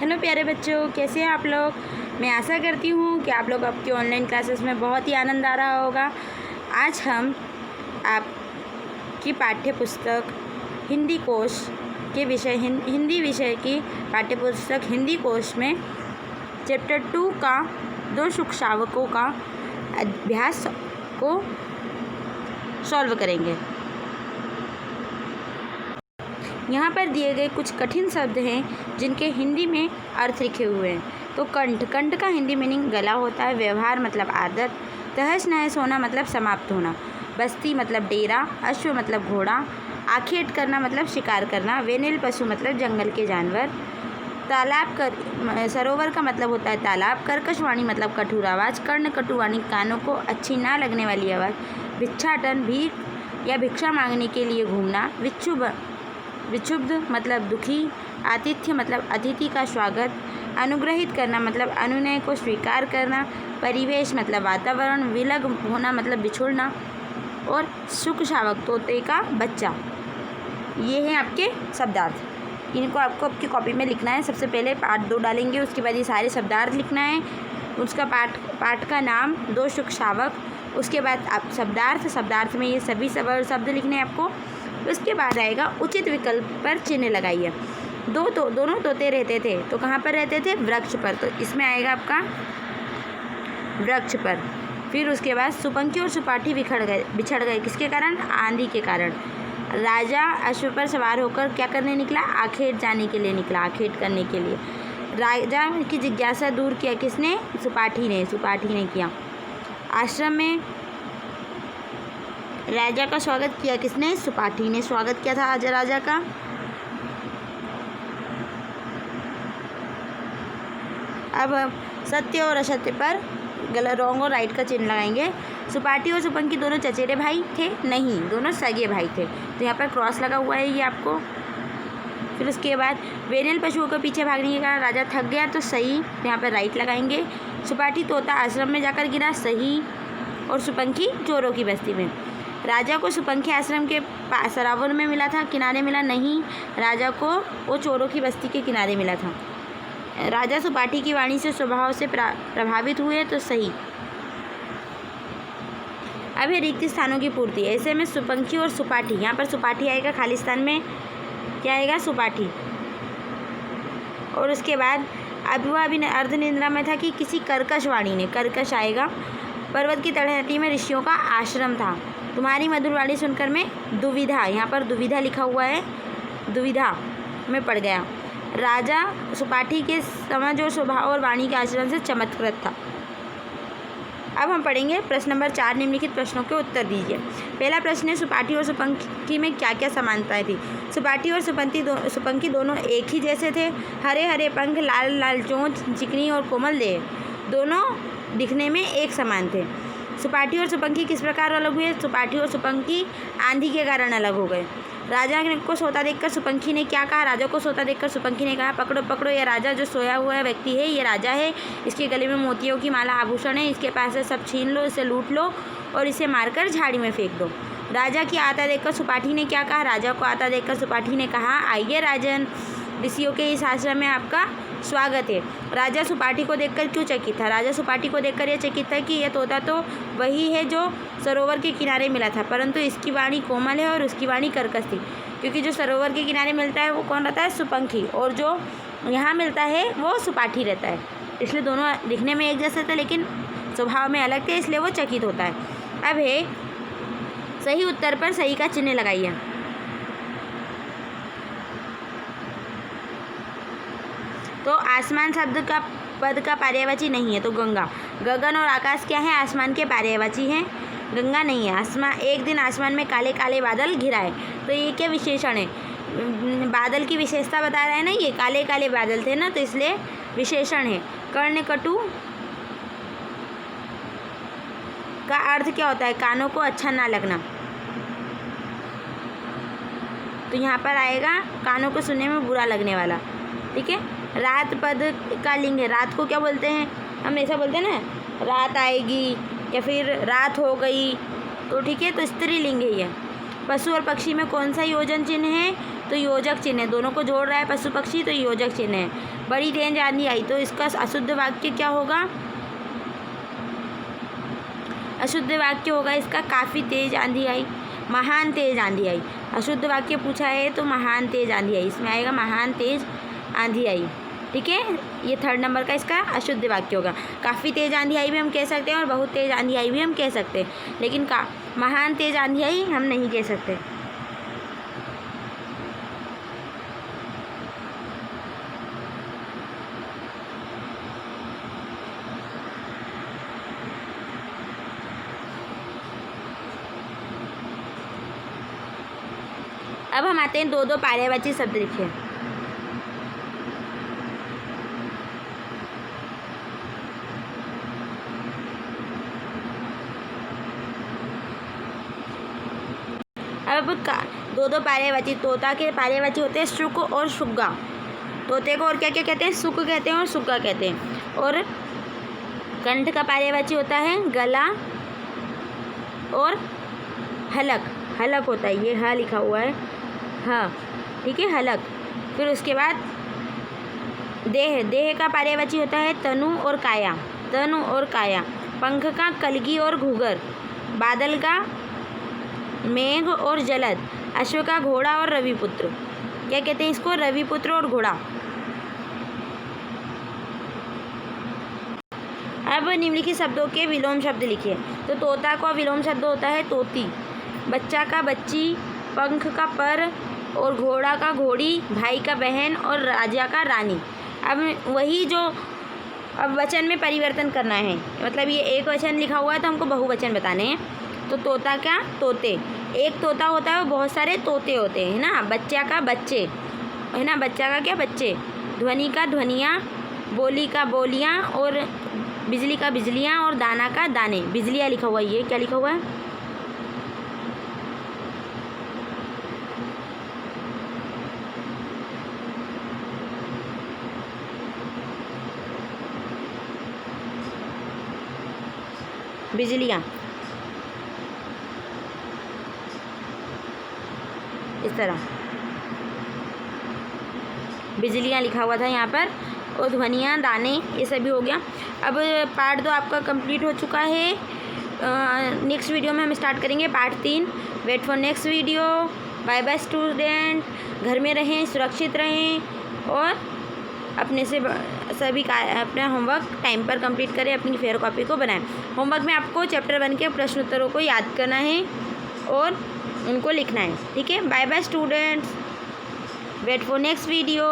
Hello प्यारे बच्चों, कैसे हैं आप लोग। मैं आशा करती हूँ कि आप लोग आपकी ऑनलाइन क्लासेस में बहुत ही आनंद आ रहा होगा। आज हम आपकी पाठ्य पुस्तक हिंदी कोश के विषय हिंदी विषय की पाठ्य पुस्तक हिंदी कोश में चैप्टर 2 का दो सुख शावकों का अभ्यास को सॉल्व करेंगे। यहाँ पर दिए गए कुछ कठिन शब्द हैं जिनके हिंदी में अर्थ लिखे हुए हैं। तो कंठ का हिंदी मीनिंग गला होता है। व्यवहार मतलब आदत। तहस नहस होना मतलब समाप्त होना। बस्ती मतलब डेरा। अश्व मतलब घोड़ा। आखेट करना मतलब शिकार करना। वेनिल पशु मतलब जंगल के जानवर। सरोवर का मतलब होता है तालाब। कर्कशवाणी मतलब कठोर आवाज़। कर्ण कटुवाणी कानों को अच्छी ना लगने वाली आवाज़। भिक्षाटन भीख या भिक्षा मांगने के लिए घूमना। विक्षुब्ध मतलब दुखी। आतिथ्य मतलब अतिथि का स्वागत। अनुग्रहित करना मतलब अनुनय को स्वीकार करना। परिवेश मतलब वातावरण। विलग होना मतलब बिछुड़ना। और सुख शावक तोते का बच्चा। ये हैं आपके शब्दार्थ। इनको आपको आपकी कॉपी में लिखना है। सबसे पहले पार्ट 2 डालेंगे, उसके बाद ये सारे शब्दार्थ लिखना है। उसका पाठ का नाम दो सुख शावक। उसके बाद आप शब्दार्थ में ये सभी शब्द लिखने हैं आपको। उसके बाद आएगा उचित विकल्प पर चिन्ह लगाइए। दोनों तोते रहते थे, तो कहाँ पर रहते थे? वृक्ष पर। तो इसमें आएगा आपका वृक्ष पर। फिर उसके बाद सुपंखी और सुपाठी बिछड़ गए किसके कारण? आंधी के कारण। राजा अश्व पर सवार होकर क्या करने निकला? आखेट जाने के लिए निकला, आखेट करने के लिए। राजा की जिज्ञासा दूर किया किसने? सुपाठी ने किया। आश्रम में राजा का स्वागत किया किसने? सुपाठी ने स्वागत किया था आज राजा का। अब सत्य और असत्य पर रॉन्ग और राइट का चिन्ह लगाएंगे। सुपाठी और सुपंखी दोनों चचेरे भाई थे? नहीं, दोनों सगे भाई थे। तो यहाँ पर क्रॉस लगा हुआ है ये आपको। फिर उसके बाद वेनिल पशुओं के पीछे भागने के कारण राजा थक गया, तो सही। तो यहाँ पर राइट लगाएंगे। सुपाठी तोता आश्रम में जाकर गिरा, सही। और सुपंखी चोरों की बस्ती में। राजा को सुपंखी आश्रम के सरोवर में मिला था, किनारे मिला नहीं। राजा को वो चोरों की बस्ती के किनारे मिला था। राजा सुपाठी की वाणी से स्वभाव से प्रभावित हुए, तो सही। अब है रिक्त स्थानों की पूर्ति। ऐसे में सुपंखी और सुपाठी, यहाँ पर सुपाठी आएगा, खाली स्थान में क्या आएगा? सुपाठी। और उसके बाद अब वह अभी अर्ध निद्रा में था कि किसी कर्कशवाणी ने, कर्कश आएगा। पर्वत की तलहटी में ऋषियों का आश्रम था। तुम्हारी मधुर वाणी सुनकर मैं दुविधा, यहाँ पर दुविधा लिखा हुआ है, दुविधा में पड़ गया। राजा सुपाठी के समझ और स्वभाव और वाणी के आचरण से चमत्कृत था। अब हम पढ़ेंगे प्रश्न नंबर 4। निम्नलिखित प्रश्नों के उत्तर दीजिए। पहला प्रश्न है, सुपाठी और सुपंखी में क्या क्या समानताएं थी? सुपाठी और सुपंखी दोनों एक ही जैसे थे। हरे हरे पंख, लाल लाल चोंच, चिकनी और कोमल देह, दोनों दिखने में एक समान थे। सुपाठी और सुपंखी किस प्रकार अलग हुए? सुपाठी और सुपंखी आंधी के कारण अलग हो गए। राजा को सोता देखकर सुपंखी ने क्या कहा? राजा को सोता देखकर सुपंखी ने कहा, पकड़ो पकड़ो, ये राजा जो सोया हुआ है व्यक्ति है, ये राजा है। इसके गले में मोतियों की माला आभूषण है, इसके पास से सब छीन लो, इसे लूट लो और इसे मारकर झाड़ी में फेंक दो। राजा की आता देखकर सुपाठी ने क्या कहा? राजा को आता देखकर सुपाठी ने कहा, आइए राजन, ऋषियों के इस आश्रम में आपका स्वागत है। राजा सुपाठी को देखकर क्यों चकित था? राजा सुपाठी को देखकर यह चकित था कि यह तोता तो वही है जो सरोवर के किनारे मिला था, परंतु इसकी वाणी कोमल है और उसकी वाणी कर्कश थी। क्योंकि जो सरोवर के किनारे मिलता है वो कौन रहता है? सुपंखी। और जो यहाँ मिलता है वो सुपाठी रहता है। इसलिए दोनों दिखने में एक जैसे थे लेकिन स्वभाव में अलग थे, इसलिए वो चकित होता है। अब है सही उत्तर पर सही का चिन्ह लगाइए। तो आसमान शब्द का पद का पर्यायवाची नहीं है, तो गंगा। गगन और आकाश क्या है? आसमान के पर्यायवाची हैं, गंगा नहीं है। एक दिन आसमान में काले काले बादल घिराए, तो ये क्या विशेषण है? बादल की विशेषता बता रहा है ना, ये काले काले बादल थे ना, तो इसलिए विशेषण है। कर्ण कटु का अर्थ क्या होता है? कानों को अच्छा ना लगना। तो यहाँ पर आएगा कानों को सुनने में बुरा लगने वाला। ठीक है। रात पद का लिंग है। रात को क्या बोलते हैं? हम ऐसा बोलते हैं ना, रात आएगी या फिर रात हो गई, तो ठीक है, तो स्त्रीलिंग है ये। पशु और पक्षी में कौन सा योजन चिन्ह है? तो योजक चिन्ह है, दोनों को जोड़ रहा है पशु पक्षी तो योजक चिन्ह है। बड़ी तेज आंधी आई तो इसका अशुद्ध वाक्य क्या होगा? अशुद्ध वाक्य होगा इसका काफ़ी तेज आंधी आई। महान तेज आंधी आई, अशुद्ध वाक्य पूछा है तो महान तेज आंधी आई, इसमें आएगा महान तेज आंधी आई। ठीक है, ये 3rd नंबर का इसका अशुद्ध वाक्य होगा। काफ़ी तेज आंधी आई भी हम कह सकते हैं और बहुत तेज आंधी आई भी हम कह सकते हैं, लेकिन महान तेज आंधी आई हम नहीं कह सकते। अब हम आते हैं 2 पर्यायवाची शब्द लिखिए। अब 2 पर्यायवाची, तोता के पर्यायवाची होते हैं सुक और सुग्गा। तोते को और क्या क्या कहते हैं? सुक कहते हैं और सुग्गा कहते हैं। और कंठ का पर्यायवाची होता है गला और हलक। हलक होता है, ये ह लिखा हुआ है, हाँ ठीक है, हलक। फिर उसके बाद देह, देह का पर्यायवाची होता है तनु और काया। तनु और काया। पंख का कलगी और घूगर। बादल का मेघ और जलद। अश्व का घोड़ा और रविपुत्र। क्या कहते हैं इसको? रविपुत्र और घोड़ा। अब निम्नलिखित शब्दों के विलोम शब्द लिखिए। तो तोता का विलोम शब्द होता है तोती, बच्चा का बच्ची, पंख का पर और घोड़ा का घोड़ी, भाई का बहन और राजा का रानी। अब वही जो अब वचन में परिवर्तन करना है, मतलब ये एक वचन लिखा हुआ है तो हमको बहुवचन बताने हैं। तो तोता का तोते, एक तोता होता है, बहुत सारे तोते होते हैं, है ना। बच्चा का बच्चे, है ना, बच्चा का क्या? बच्चे। ध्वनि का ध्वनियाँ, बोली का बोलियाँ और बिजली का बिजलियाँ और दाना का दाने। बिजलियाँ लिखा हुआ है, ये क्या लिखा हुआ है? बिजलियाँ, इस तरह बिजलियाँ लिखा हुआ था यहाँ पर, और ध्वनियाँ, दाने, ये सभी हो गया। अब पार्ट 2 आपका कंप्लीट हो चुका है। नेक्स्ट वीडियो में हम स्टार्ट करेंगे part 3। Wait for next video. Bye bye student. घर में रहें, सुरक्षित रहें और अपने से सभी का अपना होमवर्क टाइम पर कंप्लीट करें, अपनी फेयर कॉपी को बनाएं। होमवर्क में आपको चैप्टर 1 के प्रश्न उत्तरों को याद करना है और उनको लिखना है। ठीक है, bye bye students. Wait for next video.